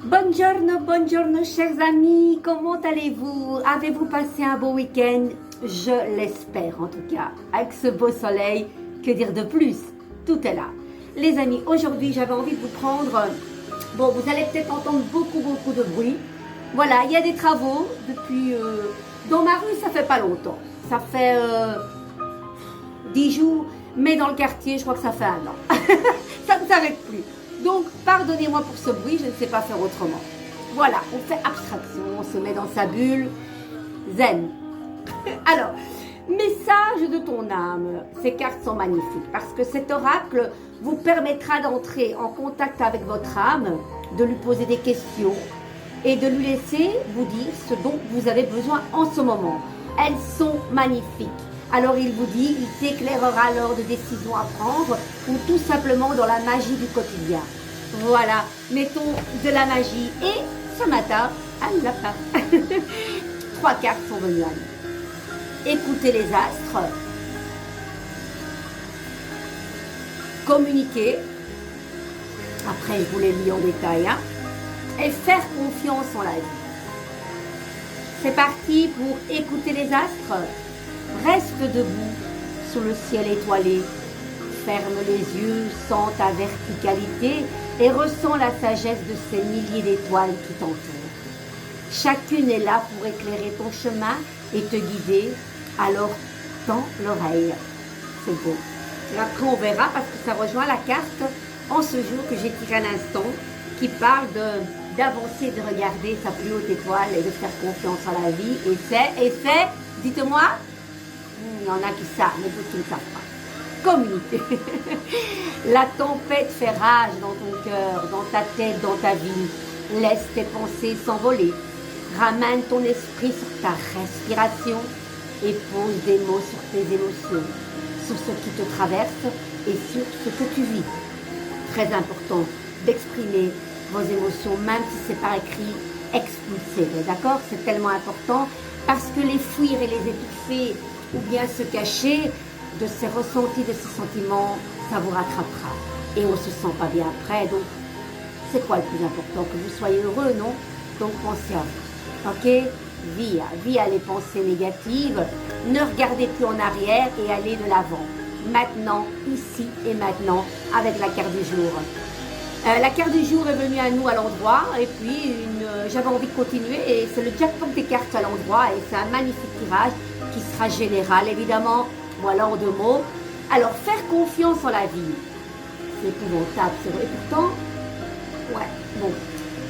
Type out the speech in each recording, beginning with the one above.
Buongiorno, buongiorno chers amis, comment allez-vous? Avez-vous passé un beau week-end? Je l'espère en tout cas. Avec ce beau soleil, que dire de plus? Tout est là. Les amis, aujourd'hui j'avais envie de vous prendre... Bon, vous allez peut-être entendre beaucoup de bruit. Voilà, il y a des travaux depuis... Dans ma rue, ça fait pas longtemps. Ça fait 10 jours, mais dans le quartier, je crois que ça fait 1 an. Ça ne s'arrête plus. Donc, pardonnez-moi pour ce bruit, je ne sais pas faire autrement. Voilà, on fait abstraction, on se met dans sa bulle, zen. Alors, message de ton âme. Ces cartes sont magnifiques parce que cet oracle vous permettra d'entrer en contact avec votre âme, de lui poser des questions et de lui laisser vous dire ce dont vous avez besoin en ce moment. Elles sont magnifiques. Alors il vous dit, il t'éclairera lors de décisions à prendre ou tout simplement dans la magie du quotidien. Voilà, mettons de la magie. Et ce matin, un lapin. 3 cartes sont venues à nous. Écoutez les astres. Communiquer. Après, je vous les lis en détail. Hein. Et faire confiance en la vie. C'est parti pour écouter les astres. Reste debout sous le ciel étoilé, ferme les yeux, sens ta verticalité et ressens la sagesse de ces milliers d'étoiles qui t'entourent. Chacune est là pour éclairer ton chemin et te guider, alors tends l'oreille. C'est beau. Et après on verra parce que ça rejoint la carte en ce jour que j'ai tiré un instant qui parle d'avancer, de regarder sa plus haute étoile et de faire confiance à la vie. Et c'est, dites-moi, il y en a qui savent, mais d'autres qui ne savent pas. Communiquer. La tempête fait rage dans ton cœur, dans ta tête, dans ta vie. Laisse tes pensées s'envoler. Ramène ton esprit sur ta respiration et pose des mots sur tes émotions, sur ce qui te traverse et sur ce que tu vis. Très important d'exprimer vos émotions, même si c'est par écrit, expulsez-les, d'accord? C'est tellement important parce que les fuir et les étouffer ou bien se cacher de ces ressentis, de ces sentiments, ça vous rattrapera. Et on ne se sent pas bien après. Donc, c'est quoi le plus important? Que vous soyez heureux, non? Donc, pensez à vous. Ok? Vie à les pensées négatives. Ne regardez plus en arrière et allez de l'avant. Maintenant, ici et maintenant, avec la carte du jour. La carte du jour est venue à nous à l'endroit et puis j'avais envie de continuer et c'est le jackpot des cartes à l'endroit et c'est un magnifique tirage qui sera général évidemment, voilà en 2 mots. Alors faire confiance en la vie, c'est épouvantable, c'est vrai. Et pourtant, ouais, bon.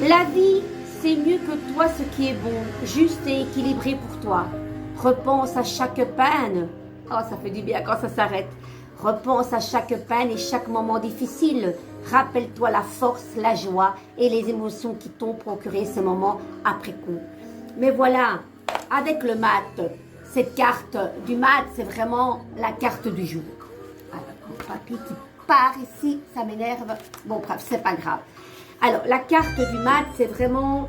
La vie, c'est mieux que toi ce qui est bon, juste et équilibré pour toi. Repense à chaque peine. Oh, ça fait du bien quand ça s'arrête. Repense à chaque peine et chaque moment difficile. Rappelle-toi la force, la joie et les émotions qui t'ont procuré ces moments après coup. Mais voilà, avec le mat, cette carte du mat, c'est vraiment la carte du jour. Alors, mon papy qui part ici, ça m'énerve. Bon, bref, c'est pas grave. Alors, la carte du mat, c'est vraiment,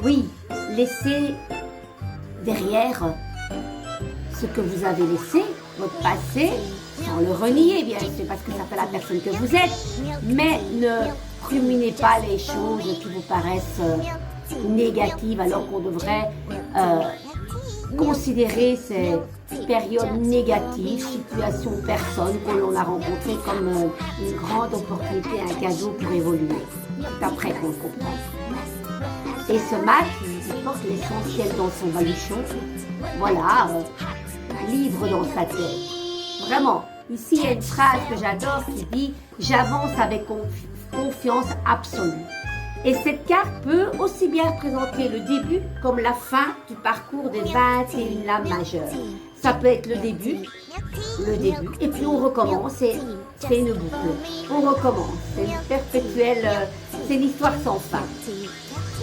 oui, laisser derrière ce que vous avez laissé, votre passé, sans le renier, bien sûr, parce que ça fait la personne que vous êtes, mais ne ruminez pas les choses qui vous paraissent négatives, alors qu'on devrait considérer ces périodes négatives, situations, personnes que l'on a rencontrées comme une grande opportunité, un cadeau pour évoluer. C'est après qu'on le comprend. Et ce mat, il porte l'essentiel dans son baluchon, voilà, libre dans sa tête. Vraiment, ici il y a une phrase que j'adore qui dit « J'avance avec confiance absolue ». Et cette carte peut aussi bien représenter le début comme la fin du parcours des 21 lames majeures. Ça peut être le début, et puis on recommence et c'est une boucle. On recommence, c'est une perpétuelle, c'est une histoire sans fin.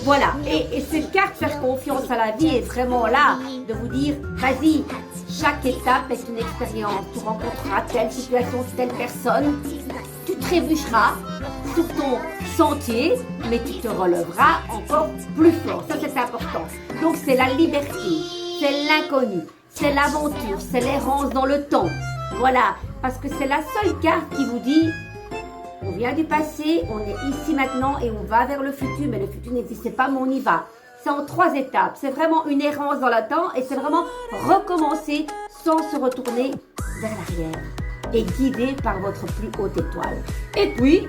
Voilà, et cette carte faire confiance à la vie est vraiment là de vous dire, vas-y, chaque étape est une expérience. Tu rencontreras telle situation, telle personne, tu trébucheras sur ton sentier, mais tu te relèveras encore plus fort. Ça, c'est important. Donc, c'est la liberté, c'est l'inconnu, c'est l'aventure, c'est l'errance dans le temps. Voilà, parce que c'est la seule carte qui vous dit, on vient du passé, on est ici maintenant et on va vers le futur, mais le futur n'existait pas, mais on y va. C'est en 3 étapes, c'est vraiment une errance dans le temps et c'est vraiment recommencer sans se retourner vers l'arrière et guidé par votre plus haute étoile. Et puis,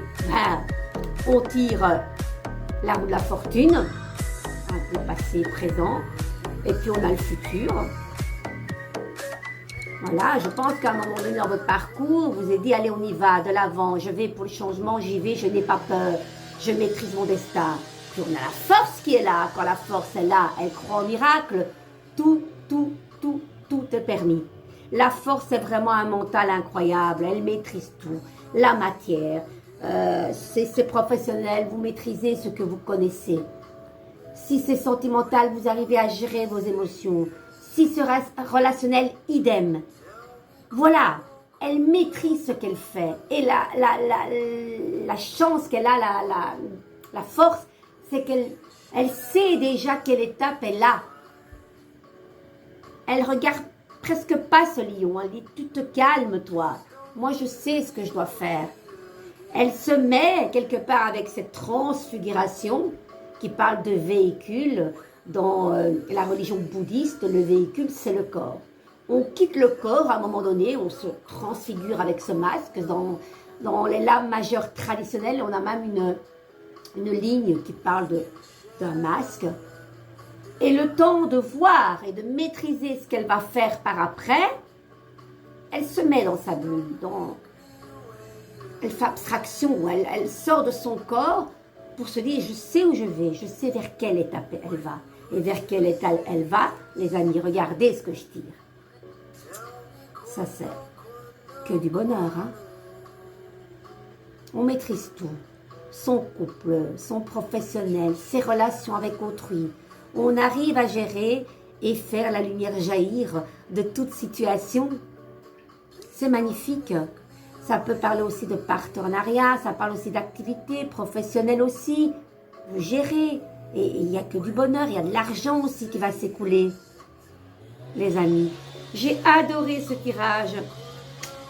on tire la roue de la fortune, un peu passé, présent, et puis on a le futur. Voilà, je pense qu'à un moment donné dans votre parcours, vous avez dit, allez, on y va, de l'avant, je vais pour le changement, j'y vais, je n'ai pas peur, je maîtrise mon destin. Puis on a la force qui est là, quand la force est là, elle croit au miracle, tout est permis. La force est vraiment un mental incroyable, elle maîtrise tout, la matière, c'est professionnel, vous maîtrisez ce que vous connaissez. Si c'est sentimental, vous arrivez à gérer vos émotions. Si c'est relationnel, idem. Voilà, elle maîtrise ce qu'elle fait. Et la chance qu'elle a, la force, c'est qu'elle sait déjà quelle étape elle a. Elle regarde presque pas ce lion. Elle dit, tu te calmes toi. Moi, je sais ce que je dois faire. Elle se met quelque part avec cette transfiguration qui parle de véhicule. Dans la religion bouddhiste, le véhicule, c'est le corps. On quitte le corps à un moment donné, on se transfigure avec ce masque. Dans les lames majeures traditionnelles, on a même une ligne qui parle d'un masque. Et le temps de voir et de maîtriser ce qu'elle va faire par après, elle se met dans sa bulle, elle fait abstraction, elle sort de son corps pour se dire, je sais où je vais, je sais vers quelle étape elle va. Et vers quelle étape elle va, les amis, regardez ce que je tire. Ça, c'est que du bonheur, hein. On maîtrise tout. Son couple, son professionnel, ses relations avec autrui. On arrive à gérer et faire la lumière jaillir de toute situation. C'est magnifique. Ça peut parler aussi de partenariat, ça parle aussi d'activité professionnelle aussi. Gérer. Et il n'y a que du bonheur, il y a de l'argent aussi qui va s'écouler. Les amis, j'ai adoré ce tirage.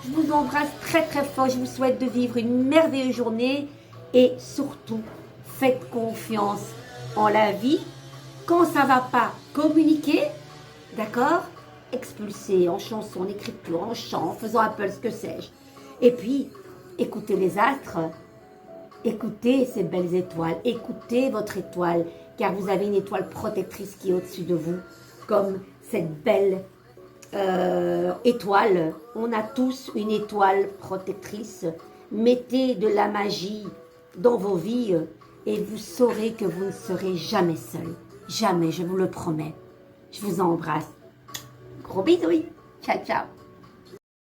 Je vous embrasse très très fort. Je vous souhaite de vivre une merveilleuse journée. Et surtout, faites confiance en la vie. Quand ça ne va pas, communiquez. D'accord? Expulsez en chanson, en écriture, en chant, en faisant un peu ce que sais-je. Et puis, écoutez les astres. Écoutez ces belles étoiles, écoutez votre étoile, car vous avez une étoile protectrice qui est au-dessus de vous, comme cette belle étoile. On a tous une étoile protectrice. Mettez de la magie dans vos vies et vous saurez que vous ne serez jamais seul. Jamais, je vous le promets. Je vous embrasse. Gros bisous. Ciao, ciao.